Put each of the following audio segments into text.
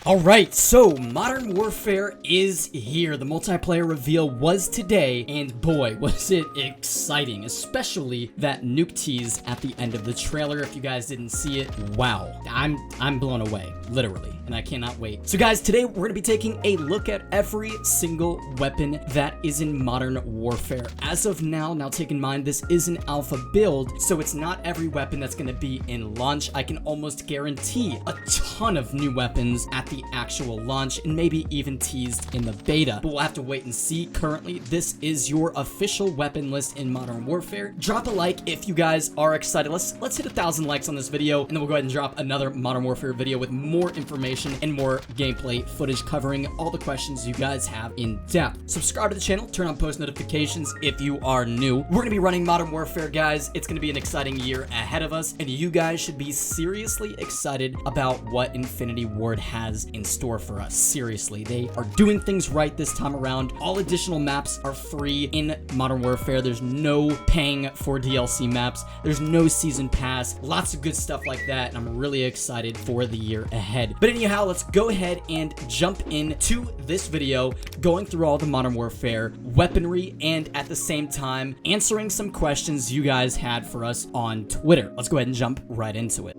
Alright, so Modern Warfare is here. The multiplayer reveal was today, and boy, was it exciting, especially that nuke tease at the end of the trailer. If you guys didn't see it, wow. I'm blown away, literally, and I cannot wait. So guys, today we're going to be taking a look at every single weapon that is in Modern Warfare. As of now take in mind this is an alpha build, so it's not every weapon that's going to be in launch. I can almost guarantee a ton of new weapons at the actual launch and maybe even teased in the beta, but we'll have to wait and see. Currently, this is your official weapon list in Modern Warfare. Drop a like if you guys are excited. Let's hit 1,000 likes on this video, and then we'll go ahead and drop another Modern Warfare video with more information and more gameplay footage covering all the questions you guys have in depth. Subscribe to the channel, turn on post notifications if you are new. We're gonna be running Modern Warfare, guys. It's gonna be an exciting year ahead of us, and you guys should be seriously excited about what Infinity Ward has in store for us. Seriously, they are doing things right this time around. All additional maps are free in Modern Warfare. There's no paying for DLC maps. There's no season pass. Lots of good stuff like that, and I'm really excited for the year ahead. But anyhow, let's go ahead and jump into this video, going through all the Modern Warfare weaponry, and at the same time answering some questions you guys had for us on Twitter. Let's go ahead and jump right into it.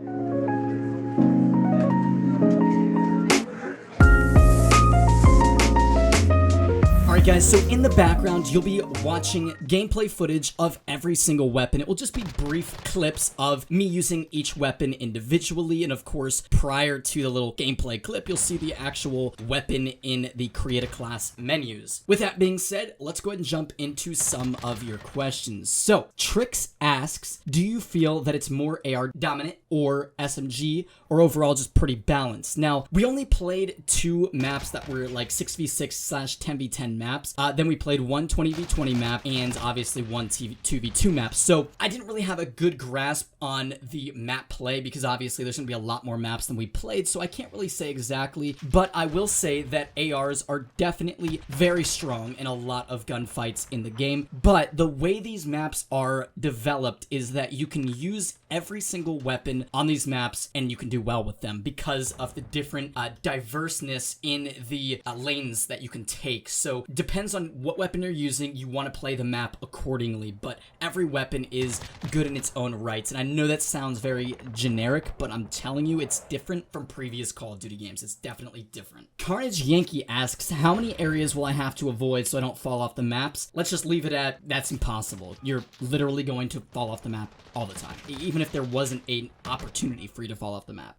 Alright guys, so in the background, you'll be watching gameplay footage of every single weapon. It will just be brief clips of me using each weapon individually, and of course, prior to the little gameplay clip, you'll see the actual weapon in the Create a Class menus. With that being said, let's go ahead and jump into some of your questions. So, Trix asks, do you feel that it's more AR dominant or SMG, or overall just pretty balanced? Now, we only played 2 maps that were like 6v6/10v10 maps. Then we played one 20v20 map and obviously one 2v2 map. So I didn't really have a good grasp on the map play because obviously there's gonna be a lot more maps than we played, so I can't really say exactly, but I will say that ARs are definitely very strong in a lot of gunfights in the game. But the way these maps are developed is that you can use every single weapon on these maps and you can do well with them because of the different diverseness in the lanes that you can take. So depends on what weapon you're using, you want to play the map accordingly, but every weapon is good in its own rights. And I know that sounds very generic, but I'm telling you, it's different from previous Call of Duty games. It's definitely different. Carnage Yankee asks, how many areas will I have to avoid so I don't fall off the maps? Let's just leave it at, that's impossible. You're literally going to fall off the map all the time, even if there wasn't an opportunity for you to fall off the map.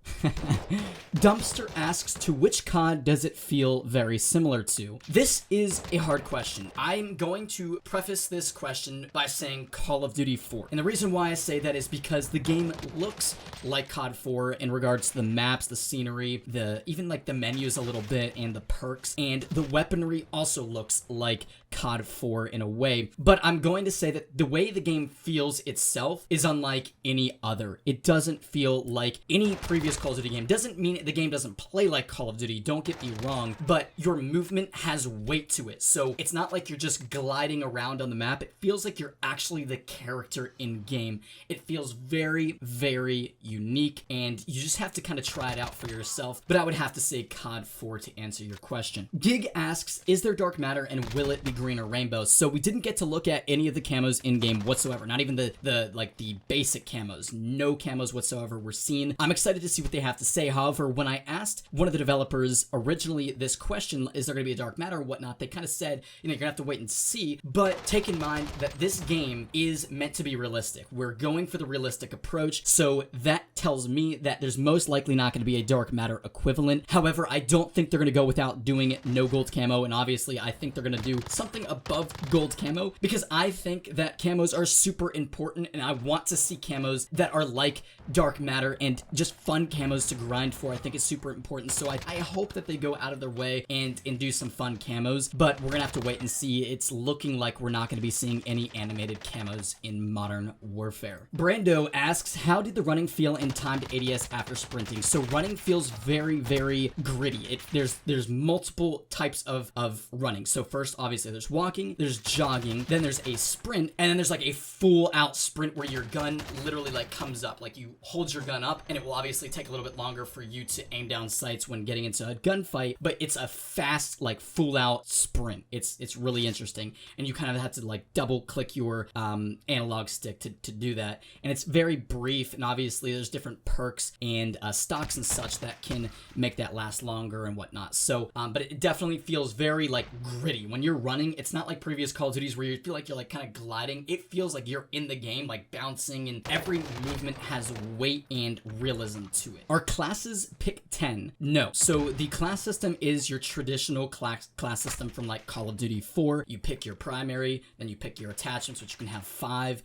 Dumpster asks, to which COD does it feel very similar to? This is a hard question. I'm going to preface this question by saying Call of Duty 4. And the reason why I say that is because the game looks like COD 4 in regards to the maps, the scenery, even like the menus a little bit, and the perks, and the weaponry also looks like COD 4 in a way. But I'm going to say that the way the game feels itself is unlike any other. It doesn't feel like any previous Call of Duty game. Doesn't mean the game doesn't play like Call of Duty, don't get me wrong, but your movement has weight to it. So it's not like you're just gliding around on the map. It feels like you're actually the character in game. It feels very, very unique, and you just have to kind of try it out for yourself. But I would have to say COD 4 to answer your question. Gig asks, is there dark matter and will it be green or rainbow? So we didn't get to look at any of the camos in game whatsoever. Not even the basic camos. No camos whatsoever were seen. I'm excited to see what they have to say. However, when I asked one of the developers originally this question, is there going to be a dark matter or whatnot, they kind of said, you know, you're gonna have to wait and see, but take in mind that this game is meant to be realistic. We're going for the realistic approach, so that tells me that there's most likely not going to be a dark matter equivalent. However, I don't think they're going to go without doing no gold camo, and obviously I think they're going to do something above gold camo because I think that camos are super important, and I want to see camos that are like dark matter and just fun camos to grind for. I think it's super important, so I hope that they go out of their way and do some fun camos, but we're gonna have to wait and see. It's looking like we're not gonna be seeing any animated camos in Modern Warfare. Brando asks, how did the running feel in timed ADS after sprinting? So running feels very, very gritty. There's multiple types of running. So first, obviously, there's walking, there's jogging, then there's a sprint, and then there's like a full out sprint where your gun literally like comes up, like you hold your gun up and it will obviously take a little bit longer for you to aim down sights when getting into a gunfight, but it's a fast, like full out sprint. It's really interesting, and you kind of have to like double click your analog stick to do that, and it's very brief, and obviously there's different perks and stocks and such that can make that last longer and whatnot. So but it definitely feels very like gritty when you're running. It's not like previous Call of Duties where you feel like you're like kind of gliding. It feels like you're in the game, like bouncing, and every movement has weight and realism to it. Are classes pick 10? No. So the class system is your traditional class system from like Call of Duty 4. You pick your primary, then you pick your attachments, which you can have 5.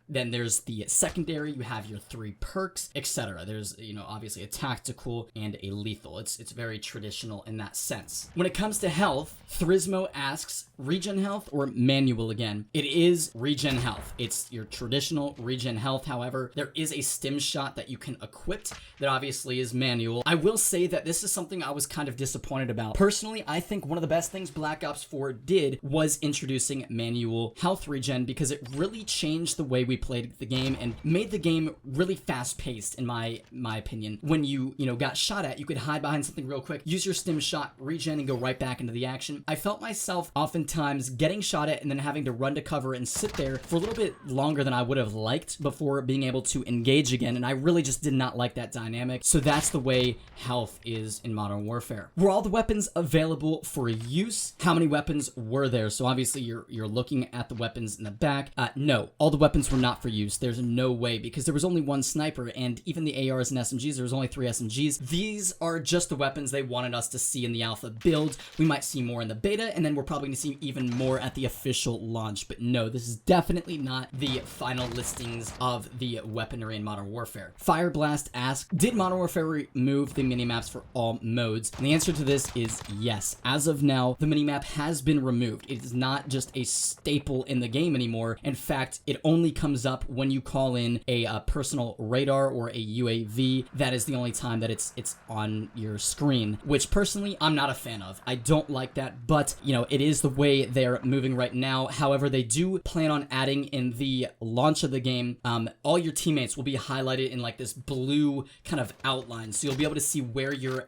Then there's the secondary, you have your 3 perks, etc. There's, you know, obviously a tactical and a lethal. It's very traditional in that sense. When it comes to health, Thrismo asks, regen health or manual again? It is regen health. It's your traditional regen health. However, there is a stim shot that you can equip that obviously is manual. I will say that this is something I was kind of disappointed about. Personally, I think one of the best things Black Ops 4 did was introducing manual health regen, because it really changed the way we played the game and made the game really fast-paced, in my opinion. When you got shot at, you could hide behind something real quick, use your stim shot, regen, and go right back into the action. I felt myself oftentimes getting shot at and then having to run to cover and sit there for a little bit longer than I would have liked before being able to engage again, and I really just did not like that dynamic. So that's the way health is in Modern Warfare. Were all the weapons available for use? How many weapons were there? So obviously you're looking at the weapons in the back. No, all the weapons were not for use. There's no way, because there was only one sniper, and even the ARs and SMGs, there was only 3 SMGs. These are just the weapons they wanted us to see in the alpha build. We might see more in the beta, and then we're probably going to see even more at the official launch. But no, this is definitely not the final listings of the weaponry in Modern Warfare. Fireblast asks, did Modern Warfare remove the minimaps for all modes? And the answer to this is yes. As of now, the minimap has been removed. It is not just a staple in the game anymore. In fact, it only comes up when you call in a personal radar or a UAV. That is the only time that it's on your screen, which personally I'm not a fan of. I don't like that, but you know, it is the way they're moving right now. However, they do plan on adding in the launch of the game, all your teammates will be highlighted in like this blue kind of outline, so you'll be able to see where your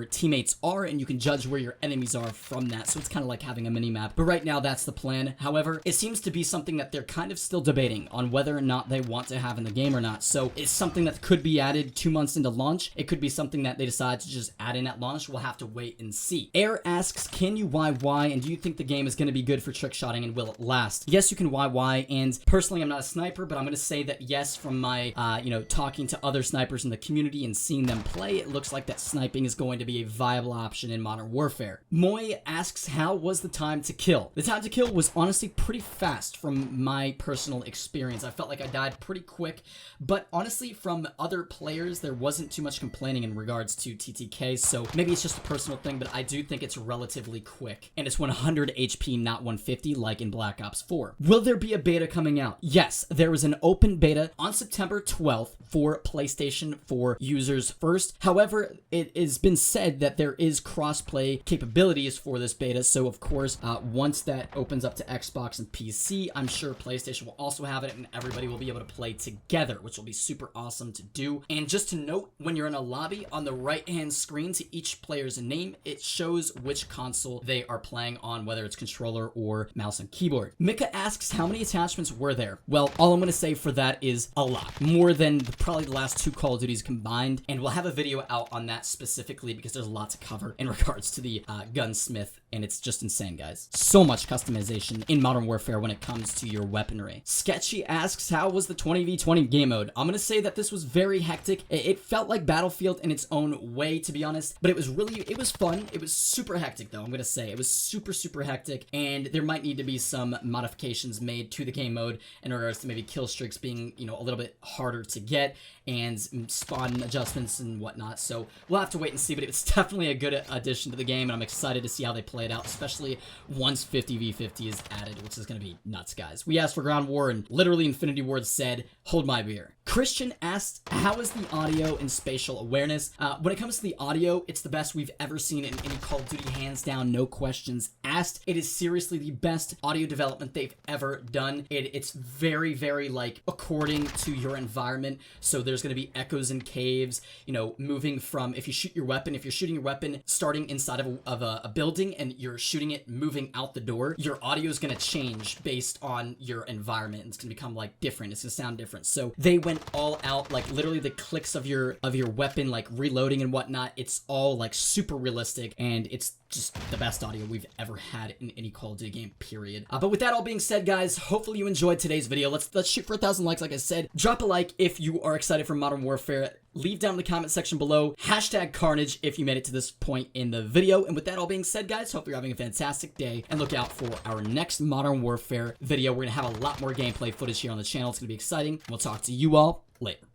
teammates are, and you can judge where your enemies are from that. So it's kind of like having a mini map, but right now that's the plan. However, it seems to be something that they're kind of still debating on whether or not they want to have in the game or not. So it's something that could be added 2 months into launch. It could be something that they decide to just add in at launch. We'll have to wait and see. Air asks, can you YY, and do you think the game is going to be good for trick shotting, and will it last? Yes, you can YY, and personally I'm not a sniper, but I'm going to say that yes, from my talking to other snipers in the community and seeing them play, it looks like that sniping is going to be a viable option in Modern Warfare. Moy asks, how was the time to kill? The time to kill was honestly pretty fast from my personal experience. I felt like I died pretty quick, but honestly from other players there wasn't too much complaining in regards to TTK, so maybe it's just a personal thing, but I do think it's relatively quick, and it's 100 HP, not 150 like in Black Ops 4. Will there be a beta coming out? Yes, there is an open beta on September 12th for PlayStation 4 users first. However, it has been said that there is crossplay capabilities for this beta, so of course once that opens up to Xbox and PC, I'm sure PlayStation will also have it, and everybody will be able to play together, which will be super awesome to do. And just to note, when you're in a lobby, on the right hand screen to each player's name, it shows which console they are playing on, whether it's controller or mouse and keyboard. Mika asks, how many attachments were there? Well, all I'm going to say for that is a lot. More than probably the last 2 Call of Duties combined, and we'll have a video out on that specifically because there's a lot to cover in regards to the gunsmith, and it's just insane, guys. So much customization in Modern Warfare when it comes to your weaponry. Sketchy asks, how was the 20v20 game mode? I'm going to say that this was very hectic. It felt like Battlefield in its own way, to be honest, but it was fun. It was super hectic, though. I'm going to say it was super hectic, and there might need to be some modifications made to the game mode in regards to maybe kill streaks being, a little bit harder to get, and spawn adjustments and whatnot. So we'll have to wait and see, but it's definitely a good addition to the game, and I'm excited to see how they play it out, especially once 50v50 is added, which is going to be nuts, guys. We asked for ground war, and literally Infinity Ward said, hold my beer. Christian asked, how is the audio in spatial awareness? When it comes to the audio, it's the best we've ever seen in any Call of Duty, hands down, no questions asked. It is seriously the best audio development they've ever done. It's very, very, like, according to your environment. So there's going to be echoes in caves, you know, moving from, if you shoot your weapon, if you're shooting your weapon starting inside of a building and you're shooting it moving out the door, your audio is going to change based on your environment. It's going to become, like, different. It's going to sound different. So they went all out, like literally the clicks of your weapon, like reloading and whatnot, it's all like super realistic, and it's just the best audio we've ever had in any Call of Duty game, period. But with that all being said, guys, hopefully you enjoyed today's video. Let's shoot for 1,000 likes. Like I said, drop a like if you are excited for Modern Warfare. Leave down in the comment section below #Carnage if you made it to this point in the video. And with that all being said, guys, hope you're having a fantastic day, and look out for our next Modern Warfare video. We're gonna have a lot more gameplay footage here on the channel. It's gonna be exciting. We'll talk to you all later.